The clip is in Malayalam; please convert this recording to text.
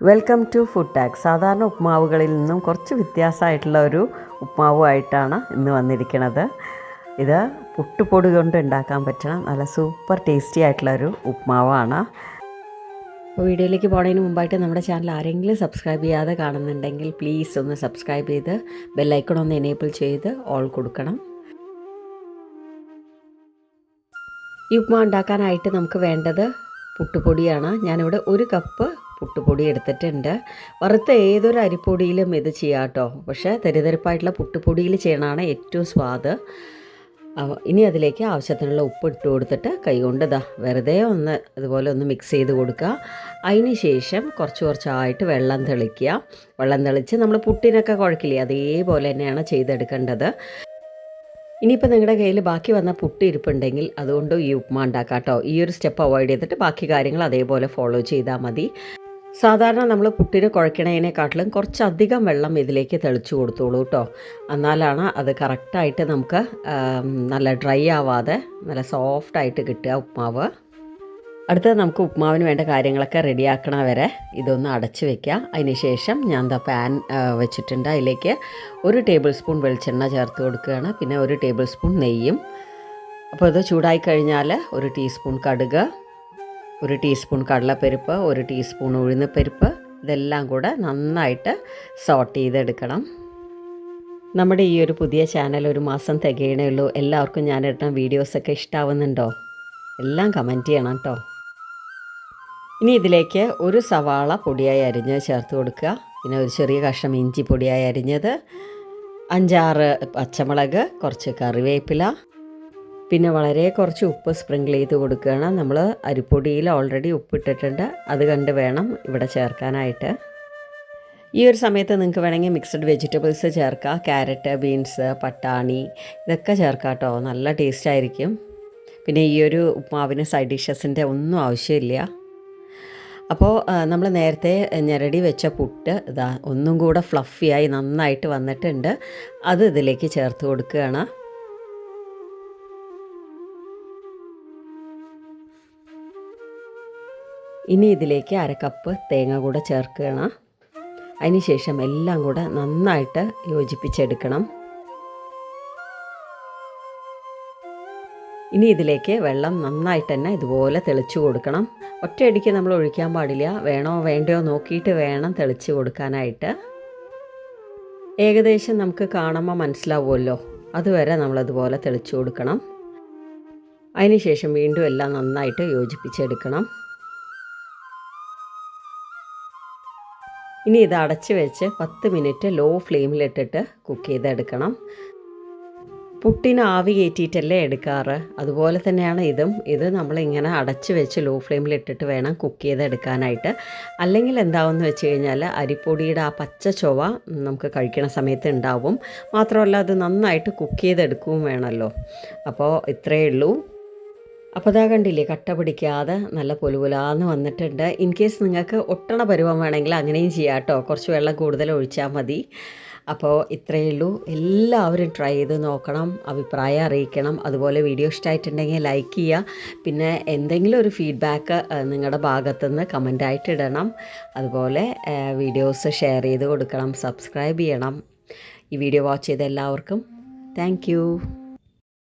Welcome to food tag. സാധാരണ ഉപ്മാവുകളിൽ നിന്നും കുറച്ച് വ്യത്യാസമായിട്ടുള്ള ഒരു ഉപ്മാവുമായിട്ടാണ് ഇന്ന് വന്നിരിക്കുന്നത്. ഇത് പുട്ടുപൊടി കൊണ്ട് ഉണ്ടാക്കാൻ പറ്റുന്ന നല്ല സൂപ്പർ ടേസ്റ്റി ആയിട്ടുള്ളൊരു ഉപ്മാവാണ്. അപ്പോൾ വീഡിയോയിലേക്ക് പോകുന്നതിന് മുമ്പായിട്ട് നമ്മുടെ ചാനൽ ആരെങ്കിലും സബ്സ്ക്രൈബ് ചെയ്യാതെ കാണുന്നുണ്ടെങ്കിൽ പ്ലീസ് ഒന്ന് സബ്സ്ക്രൈബ് ചെയ്ത് ബെല്ലൈക്കൺ ഒന്ന് എനേബിൾ ചെയ്ത് ഓൾ കൊടുക്കണം. ഈ ഉപ്മാവ് ഉണ്ടാക്കാനായിട്ട് നമുക്ക് വേണ്ടത് പുട്ടുപൊടിയാണ്. ഞാനിവിടെ 1 കപ്പ് പുട്ടുപൊടി എടുത്തിട്ടുണ്ട്. വറുത്ത ഏതൊരു അരിപ്പൊടിയിലും ഇത് ചെയ്യാം കേട്ടോ, പക്ഷേ തെരിതെരിപ്പായിട്ടുള്ള പുട്ടുപൊടിയിൽ ചെയ്യണതാണ് ഏറ്റവും സ്വാദ്. ഇനി അതിലേക്ക് ആവശ്യത്തിനുള്ള ഉപ്പ് ഇട്ട് കൊടുത്തിട്ട് കൈകൊണ്ട് വെറുതെ ഒന്ന് അതുപോലെ ഒന്ന് മിക്സ് ചെയ്ത് കൊടുക്കുക. അതിന് ശേഷം കുറച്ചായിട്ട് വെള്ളം തെളിക്കുക. വെള്ളം തെളിച്ച് നമ്മൾ പുട്ടിനൊക്കെ കുഴക്കില്ലേ, അതേപോലെ തന്നെയാണ് ചെയ്തെടുക്കേണ്ടത്. ഇനിയിപ്പോൾ നിങ്ങളുടെ കയ്യിൽ ബാക്കി വന്ന പുട്ട് ഇരിപ്പുണ്ടെങ്കിൽ അതുകൊണ്ട് ഈ ഉപ്മാ ഉണ്ടാക്കാം കേട്ടോ. ഈ ഒരു സ്റ്റെപ്പ് അവോയ്ഡ് ചെയ്തിട്ട് ബാക്കി കാര്യങ്ങൾ അതേപോലെ ഫോളോ ചെയ്താൽ മതി. സാധാരണ നമ്മൾ പുട്ടിന് കുഴക്കണതിനെക്കാട്ടിലും കുറച്ചധികം വെള്ളം ഇതിലേക്ക് തെളിച്ച് കൊടുത്തോളൂ കേട്ടോ. എന്നാലാണ് അത് കറക്റ്റായിട്ട് നമുക്ക് നല്ല ഡ്രൈ ആവാതെ നല്ല സോഫ്റ്റായിട്ട് കിട്ടുക ഉപ്മാവ്. അടുത്തത് നമുക്ക് ഉപ്മാവിന് വേണ്ട കാര്യങ്ങളൊക്കെ റെഡിയാക്കണ വരെ ഇതൊന്ന് അടച്ച് വയ്ക്കുക. അതിന് ശേഷം ഞാൻ പാൻ വെച്ചിട്ടുണ്ട്. അതിലേക്ക് 1 ടേബിൾ സ്പൂൺ വെളിച്ചെണ്ണ ചേർത്ത് കൊടുക്കുകയാണ്. പിന്നെ 1 ടേബിൾ സ്പൂൺ നെയ്യും. അപ്പോൾ ഇത് ചൂടായി കഴിഞ്ഞാൽ 1 ടീസ്പൂൺ കടുക്, 1 ടീസ്പൂൺ കടലപ്പരിപ്പ്, 1 ടീസ്പൂൺ ഉഴുന്നപ്പരിപ്പ്, ഇതെല്ലാം കൂടെ നന്നായിട്ട് സോട്ട് ചെയ്തെടുക്കണം. നമ്മുടെ ഈ ഒരു പുതിയ ചാനൽ 1 മാസം തികയണേ ഉള്ളൂ. എല്ലാവർക്കും ഞാനിടുന്ന വീഡിയോസൊക്കെ ഇഷ്ടമാവുന്നുണ്ടോ? എല്ലാം കമൻറ്റ് ചെയ്യണം കേട്ടോ. ഇനി ഇതിലേക്ക് 1 സവാള പൊടിയായി അരിഞ്ഞ് ചേർത്ത് കൊടുക്കുക. പിന്നെ ഒരു ചെറിയ കഷ്ണം ഇഞ്ചി പൊടിയായി അരിഞ്ഞത്, 5-6 പച്ചമുളക്, കുറച്ച് കറിവേപ്പില, പിന്നെ വളരെ കുറച്ച് ഉപ്പ് സ്പ്രിങ്കിൾ ചെയ്ത് കൊടുക്കുകയാണ്. നമ്മൾ അരിപ്പൊടിയിൽ ഓൾറെഡി ഉപ്പിട്ടിട്ടുണ്ട്, അത് കണ്ട് വേണം ഇവിടെ ചേർക്കാനായിട്ട്. ഈ ഒരു സമയത്ത് നിങ്ങൾക്ക് വേണമെങ്കിൽ മിക്സഡ് വെജിറ്റബിൾസ് ചേർക്കാം. ക്യാരറ്റ്, ബീൻസ്, പട്ടാണി, ഇതൊക്കെ ചേർക്കാം കേട്ടോ. നല്ല ടേസ്റ്റ് ആയിരിക്കും. പിന്നെ ഈ ഒരു ഉപ്മാവിന് സൈഡ് ഡിഷസിൻ്റെ ഒന്നും ആവശ്യമില്ല. അപ്പോൾ നമ്മൾ നേരത്തെ ഞെരടി വെച്ച പുട്ട് ഒന്നും കൂടെ ഫ്ലഫിയായി നന്നായിട്ട് വന്നിട്ടുണ്ട്. അത് ഇതിലേക്ക് ചേർത്ത് കൊടുക്കുകയാണ്. ഇനി ഇതിലേക്ക് 1/2 കപ്പ് തേങ്ങ കൂടെ ചേർക്കുകയാണ്. അതിന് ശേഷം എല്ലാം കൂടെ നന്നായിട്ട് യോജിപ്പിച്ചെടുക്കണം. ഇനി ഇതിലേക്ക് വെള്ളം നന്നായിട്ട് തന്നെ ഇതുപോലെ തെളിച്ച് കൊടുക്കണം. ഒറ്റയടിക്ക് നമ്മൾ ഒഴിക്കാൻ പാടില്ല. വേണോ വേണ്ടയോ നോക്കിയിട്ട് വേണം തെളിച്ച് കൊടുക്കാനായിട്ട്. ഏകദേശം നമുക്ക് കാണുമ്പോൾ മനസ്സിലാവുമല്ലോ, അതുവരെ നമ്മളതുപോലെ തെളിച്ച് കൊടുക്കണം. അതിന് ശേഷം വീണ്ടും എല്ലാം നന്നായിട്ട് യോജിപ്പിച്ചെടുക്കണം. ഇനി ഇത് അടച്ച് വെച്ച് 10 മിനിറ്റ് ലോ ഫ്ലെയിമിലിട്ടിട്ട് കുക്ക് ചെയ്തെടുക്കണം. പുട്ടിന് ആവി കയറ്റിയിട്ടല്ലേ എടുക്കാറ്, അതുപോലെ തന്നെയാണ് ഇത് നമ്മളിങ്ങനെ അടച്ച് വെച്ച് ലോ ഫ്ലെയിമിലിട്ടിട്ട് വേണം കുക്ക് ചെയ്തെടുക്കാനായിട്ട്. അല്ലെങ്കിൽ എന്താവുമെന്ന് വെച്ച് കഴിഞ്ഞാൽ അരിപ്പൊടിയുടെ ആ പച്ച ചൊവ നമുക്ക് കഴിക്കണ സമയത്ത് ഉണ്ടാവും. മാത്രമല്ല അത് നന്നായിട്ട് കുക്ക് ചെയ്തെടുക്കുകയും വേണമല്ലോ. അപ്പോൾ ഇത്രയേ ഉള്ളൂ. അപ്പോൾ അതാ കണ്ടില്ലേ, കട്ട പിടിക്കാതെ നല്ല പൊലുപൊലാന്ന് വന്നിട്ടുണ്ട്. ഇൻ കേസ് നിങ്ങൾക്ക് ഒട്ടണ പരുവം വേണമെങ്കിൽ അങ്ങനെയും ചെയ്യാം കേട്ടോ. കുറച്ച് വെള്ളം കൂടുതൽ ഒഴിച്ചാൽ മതി. അപ്പോൾ ഇത്രയേ ഉള്ളൂ. എല്ലാവരും ട്രൈ ചെയ്ത് നോക്കണം, അഭിപ്രായം അറിയിക്കണം. അതുപോലെ വീഡിയോ ഇഷ്ടമായിട്ടുണ്ടെങ്കിൽ ലൈക്ക് ചെയ്യുക. പിന്നെ എന്തെങ്കിലും ഒരു ഫീഡ്ബാക്ക് നിങ്ങളുടെ ഭാഗത്തുനിന്ന് കമൻ്റായിട്ട് ഇടണം. അതുപോലെ വീഡിയോസ് ഷെയർ ചെയ്ത് കൊടുക്കണം, സബ്സ്ക്രൈബ് ചെയ്യണം. ഈ വീഡിയോ വാച്ച് ചെയ്ത എല്ലാവർക്കും താങ്ക് യു.